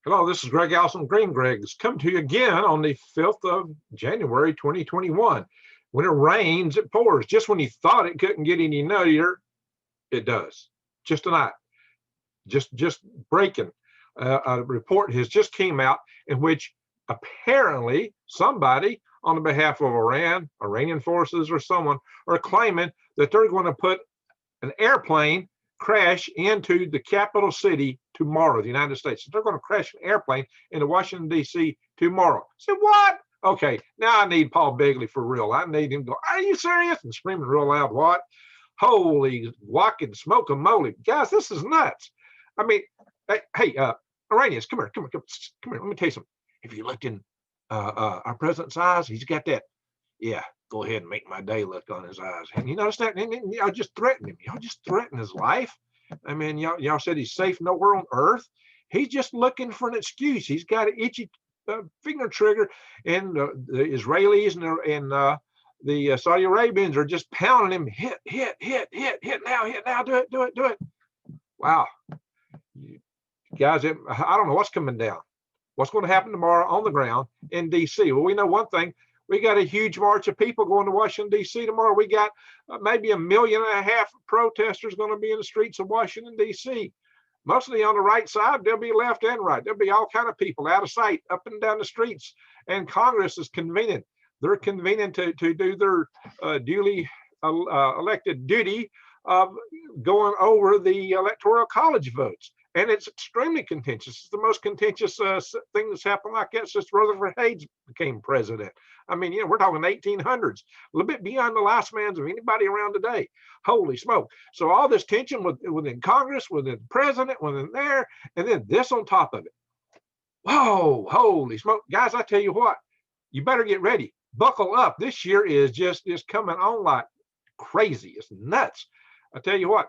Hello, this is Greg Allison, Green Greg's, come to you again on the 5th of January, 2021. When it rains, it pours. Just when you thought it couldn't get any nuttier, it does. Just tonight, just breaking. A report has just came out in which apparently somebody on the behalf of Iranian forces or someone are claiming that they're going to put an airplane crash into the capital city tomorrow, the United States. They're going to crash an airplane into Washington, D.C. tomorrow. So what? Okay, now I need Paul Begley for real. I need him to go, are you serious? And screaming real loud, what? Holy walking smoke and moly. Guys, this is nuts. I mean, hey, Iranians, come here. Let me tell you something. Have you looked in our president's eyes? He's got that. Yeah, go ahead and make my day look on his eyes. And you notice that? And y'all just threaten him. Y'all just threaten his life. I mean, y'all said he's safe nowhere on earth. He's just looking for an excuse. He's got an itchy finger trigger, and the Israelis and the Saudi Arabians are just pounding him. Hit now. Do it. Wow. Guys, I don't know what's coming down. What's going to happen tomorrow on the ground in D.C.? Well, we know one thing. We got a huge march of people going to Washington, D.C. tomorrow. We got maybe 1.5 million protesters going to be in the streets of Washington, D.C. Mostly on the right side. There'll be left and right. There'll be all kind of people out of sight, up and down the streets. And Congress is convening. They're convening to do their duly elected duty of going over the electoral college votes. And it's extremely contentious. It's the most contentious thing that's happened like that since Rutherford Hayes became president. I mean, we're talking 1800s, a little bit beyond the lifespans of anybody around today. Holy smoke. So all this tension within Congress, within the president, within there, and then this on top of it. Whoa, holy smoke. Guys, I tell you what, you better get ready. Buckle up. This year is just coming on like crazy. It's nuts. I tell you what,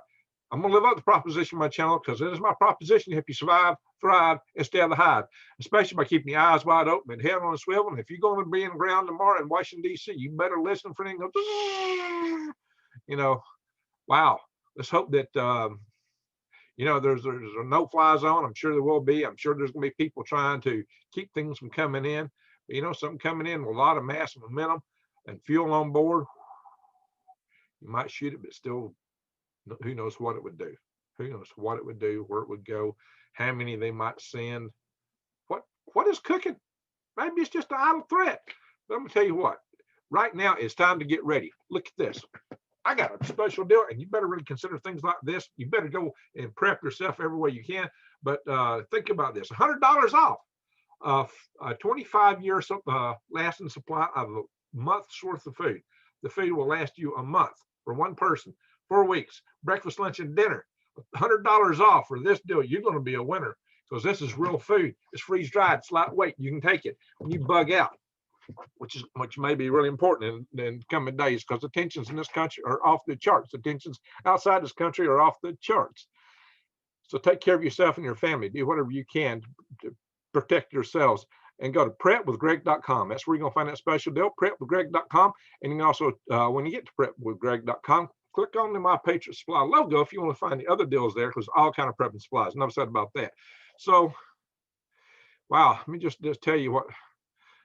I'm going to live up to proposition on my channel because it is my proposition to help you survive, thrive, and stay out of the hive, especially by keeping your eyes wide open and head on a swivel. And if you're going to be in the ground tomorrow in Washington, D.C., you better listen for anything. Wow. Let's hope that, there's a no-fly zone. I'm sure there will be. I'm sure there's going to be people trying to keep things from coming in. But, something coming in with a lot of mass momentum and fuel on board, you might shoot it, but still, who knows what it would do? Who knows what it would do, where it would go, how many they might send, what is cooking? Maybe it's just an idle threat. But I'm gonna tell you what, right now it's time to get ready. Look at this. I got a special deal, and you better really consider things like this. You better go and prep yourself every way you can. But think about this: $100 off a 25-year lasting supply of a month's worth of food. The food will last you a month for one person. 4 weeks, breakfast, lunch, and dinner. $100 off for this deal. You're going to be a winner because this is real food. It's freeze dried. It's lightweight. You can take it when you bug out, which may be really important in coming days because the tensions in this country are off the charts. The tensions outside this country are off the charts. So take care of yourself and your family. Do whatever you can to protect yourselves. And go to prepwithgreg.com. That's where you're going to find that special deal, prepwithgreg.com. And you can also, when you get to prepwithgreg.com, click on the My Patriot Supply logo if you want to find the other deals there, because all kind of prepping supplies. Enough said about that. So, wow, let me just tell you what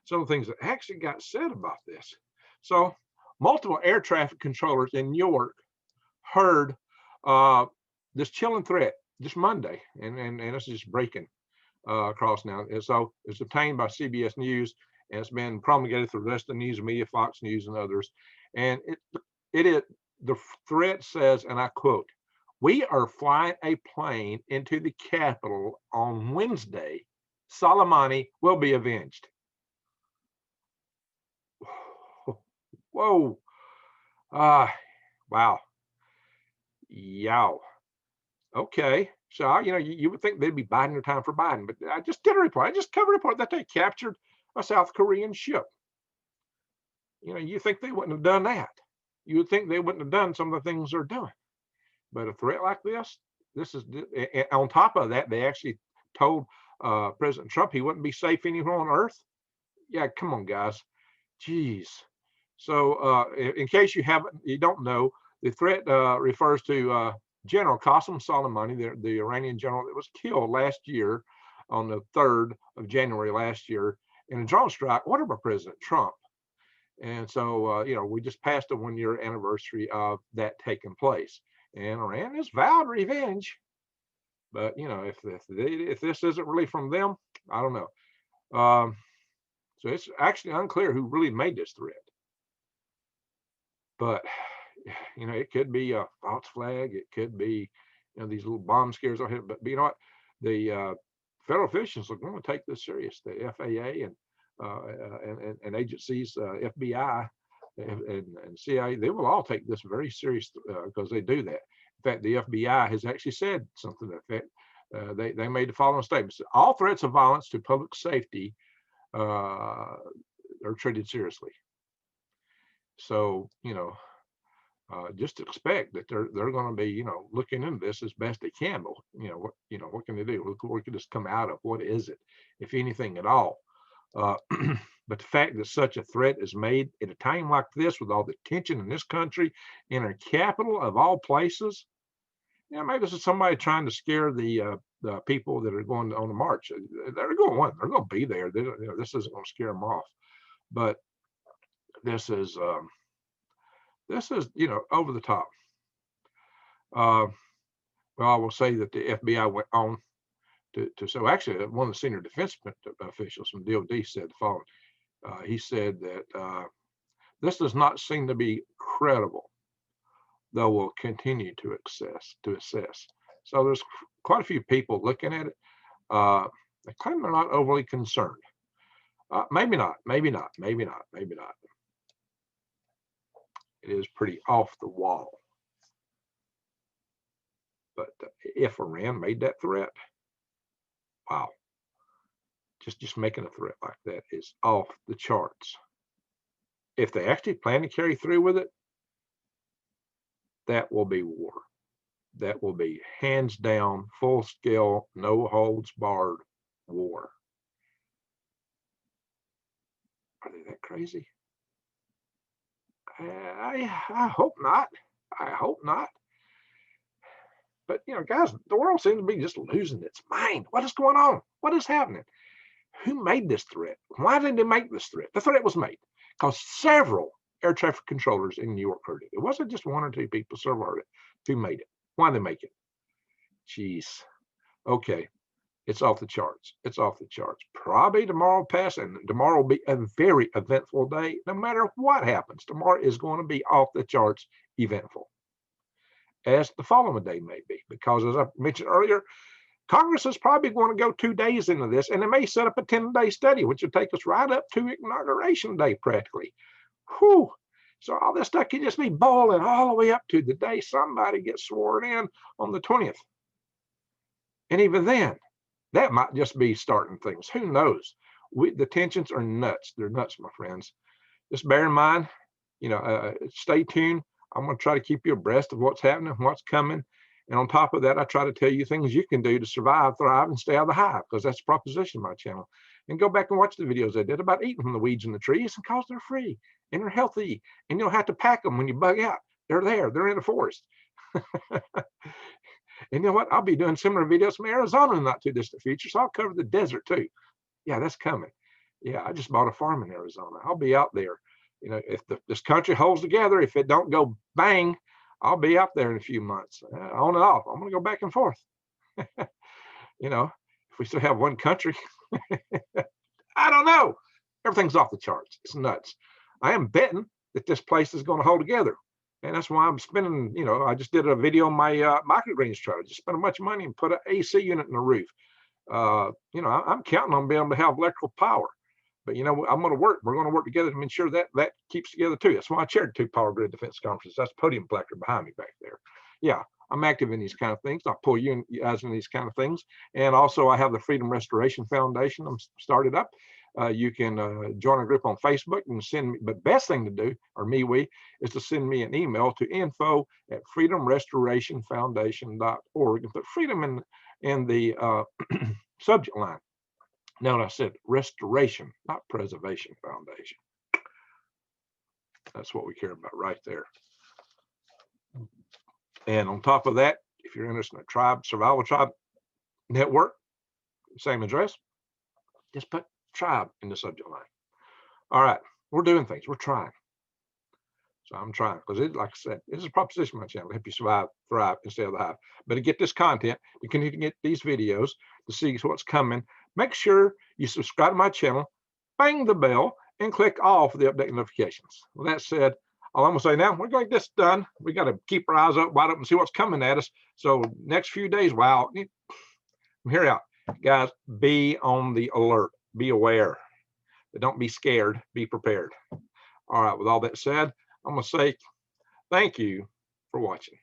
some of the things that actually got said about this. So, multiple air traffic controllers in New York heard this chilling threat just Monday, and it's just breaking across now. And so, it's obtained by CBS News, and it's been promulgated through the rest of the news media, Fox News, and others. And it is. The threat says, and I quote, "We are flying a plane into the Capitol on Wednesday. Soleimani will be avenged." Whoa. Wow. Yow. Okay. So, you would think they'd be biding their time for Biden, but I just did a report. I just covered a report that they captured a South Korean ship. You think they wouldn't have done that. You would think they wouldn't have done some of the things they're doing. But a threat like this is, on top of that, they actually told President Trump he wouldn't be safe anywhere on earth. Yeah, come on, guys. Jeez. So in case you don't know, the threat refers to General Qasem Soleimani, the Iranian general that was killed last year on the 3rd of January last year in a drone strike ordered by President Trump. And so, we just passed a 1-year anniversary of that taking place. And Iran has vowed revenge. But, if this isn't really from them, I don't know. So it's actually unclear who really made this threat. But, it could be a false flag. It could be, these little bomb scares on here. But you know what? The federal officials are going to take this serious. The FAA and agencies, FBI and CIA, they will all take this very serious because they do that. In fact, the FBI has actually said something to that effect. They made the following statements: all threats of violence to public safety are treated seriously. So, just expect that they're going to be, looking into this as best they can. But, what can they do? What can this come out of? What is it, if anything at all? But the fact that such a threat is made at a time like this, with all the tension in this country, in our capital of all places, maybe this is somebody trying to scare the people that are going on the march. They're going to be there. This isn't going to scare them off. But this is over the top. Well, I will say that the FBI went on so actually one of the senior defense officials from DOD said the following. He said that this does not seem to be credible, though we'll continue to assess. So there's quite a few people looking at it. They claim they're not overly concerned. Maybe not. It is pretty off the wall. But if Iran made that threat, wow. Just making a threat like that is off the charts. If they actually plan to carry through with it, that will be war. That will be hands down, full scale, no holds barred war. Are they that crazy? I hope not. I hope not. But, guys, the world seems to be just losing its mind. What is going on? What is happening? Who made this threat? Why did they make this threat? The threat was made because several air traffic controllers in New York heard it. It wasn't just one or two people, several heard it. Who made it? Why did they make it? Jeez. Okay. It's off the charts. It's off the charts. Probably tomorrow pass, and tomorrow will be a very eventful day. No matter what happens, tomorrow is going to be off the charts eventful, as the following day may be. Because as I mentioned earlier, Congress is probably going to go 2 days into this, and they may set up a 10-day study, which will take us right up to Inauguration Day practically. Whew. So all this stuff can just be boiling all the way up to the day somebody gets sworn in on the 20th. And even then, that might just be starting things. Who knows? The tensions are nuts. They're nuts, my friends. Just bear in mind, stay tuned. I'm going to try to keep you abreast of what's happening, what's coming. And on top of that, I try to tell you things you can do to survive, thrive, and stay out of the hive, because that's the proposition of my channel. And go back and watch the videos I did about eating from the weeds in the trees, because they're free and they're healthy. And you don't have to pack them when you bug out. They're there. They're in the forest. And you know what? I'll be doing similar videos from Arizona in the not too distant future. So I'll cover the desert too. Yeah, that's coming. Yeah, I just bought a farm in Arizona. I'll be out there. If this country holds together, if it don't go bang, I'll be out there in a few months, on and off. I'm going to go back and forth. If we still have one country, I don't know. Everything's off the charts. It's nuts. I am betting that this place is going to hold together. And that's why I'm spending, I just did a video on my microgreens trailer. Just spent a bunch of money and put an AC unit in the roof. I'm counting on being able to have electrical power. But, I'm going to work. We're going to work together to ensure that keeps together, too. That's why I chaired 2 Power Grid Defense Conferences. That's podium placard behind me back there. Yeah, I'm active in these kind of things. I'll pull you guys in these kind of things. And also, I have the Freedom Restoration Foundation. I'm started up. You can join a group on Facebook and send me. But best thing to do, or is to send me an email to info@freedomrestorationfoundation.org and put freedom in the subject line. Now, I said restoration, not preservation foundation. That's what we care about right there. And on top of that, if you're interested in a survival tribe network, same address. Just put tribe in the subject line. All right, we're doing things. We're trying. So I'm trying, because it, like I said, this is a proposition on my channel to help you survive, thrive, and stay out of the hive. But to get this content, to continue to get these videos, to see what's coming, make sure you subscribe to my channel, bang the bell, and click all for the update notifications. With that said, all I'm gonna say now, we're gonna get this done. We got to keep our eyes up, wide open, and see what's coming at us. So next few days, wow, from here out, guys, be on the alert, be aware, but don't be scared, be prepared. All right, with all that said, I'm going to say thank you for watching.